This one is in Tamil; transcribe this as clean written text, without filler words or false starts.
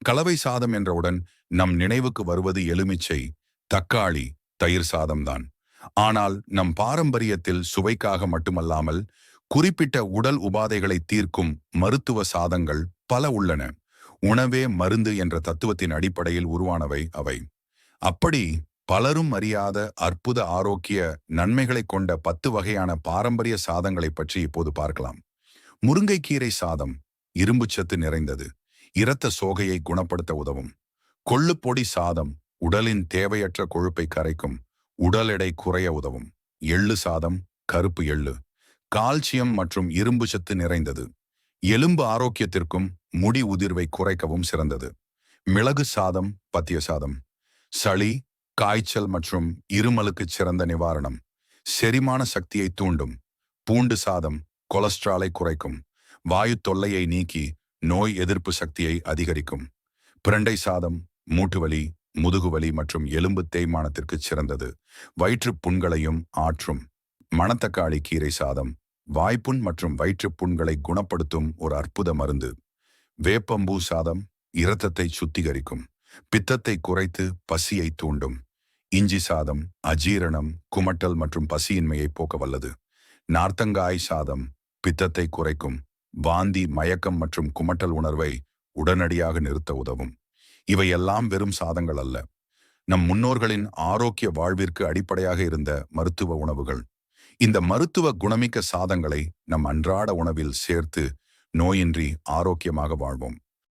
கலவை சாதம் என்றவுடன் நம் நினைவுக்கு வருவது எலுமிச்சை, தக்காளி, தயிர் சாதம்தான். ஆனால் நம் பாரம்பரியத்தில் சுவைக்காக மட்டுமல்லாமல் குறிப்பிட்ட உடல் உபாதைகளை தீர்க்கும் மருத்துவ சாதங்கள் பல உள்ளன. உணவே மருந்து என்ற தத்துவத்தின் அடிப்படையில் உருவானவை அவை. அப்படி பலரும் அறியாத அற்புத ஆரோக்கிய நன்மைகளை கொண்ட 10 வகையான பாரம்பரிய சாதங்களை பற்றி இப்போது பார்க்கலாம். முருங்கைக்கீரை சாதம் இரும்புச்சத்து நிறைந்தது. இரத்த சோகையை குணப்படுத்த உதவும். கொள்ளுப்பொடி சாதம் உடலின் தேவையற்ற கொழுப்பை கரைக்கும். உடல் எடை குறைய உதவும். எள்ளு சாதம் கருப்பு எள்ளு கால்சியம் மற்றும் இரும்பு சத்து நிறைந்தது. எலும்பு ஆரோக்கியத்திற்கும் முடி உதிர்வை குறைக்கவும் சிறந்தது. மிளகு சாதம் பத்திய சாதம் சளி, காய்ச்சல் மற்றும் இருமலுக்கு சிறந்த நிவாரணம். செரிமான சக்தியை தூண்டும். பூண்டு சாதம் கொலஸ்ட்ராலை குறைக்கும். வாயு தொல்லையை நீக்கி நோய் எதிர்ப்பு சக்தியை அதிகரிக்கும். பிரண்டை சாதம் மூட்டுவலி, முதுகுவலி மற்றும் எலும்பு தேய்மானத்திற்கு சிறந்தது. வயிற்றுப் புண்களையும் ஆற்றும். மணத்தக்காளி கீரை சாதம் வாய்ப்புண் மற்றும் வயிற்றுப் புண்களை குணப்படுத்தும் ஒரு அற்புத மருந்து. வேப்பம்பூ சாதம் இரத்தத்தை சுத்திகரிக்கும். பித்தத்தை குறைத்து பசியை தூண்டும். இஞ்சி சாதம் அஜீரணம், குமட்டல் மற்றும் பசியின்மையை போக்க வல்லது. நார்த்தங்காய் சாதம் பித்தத்தை குறைக்கும். வாந்தி, மயக்கம் மற்றும் குமட்டல் உணர்வை உடனடியாக நிறுத்த உதவும். இவையெல்லாம் வெறும் சாதங்கள் அல்ல, நம் முன்னோர்களின் ஆரோக்கிய வாழ்விற்கு அடிப்படையாக இருந்த மருத்துவ உணவுகள். இந்த மருத்துவ குணமிக்க சாதங்களை நம் அன்றாட உணவில் சேர்த்து நோயின்றி ஆரோக்கியமாக வாழ்வோம்.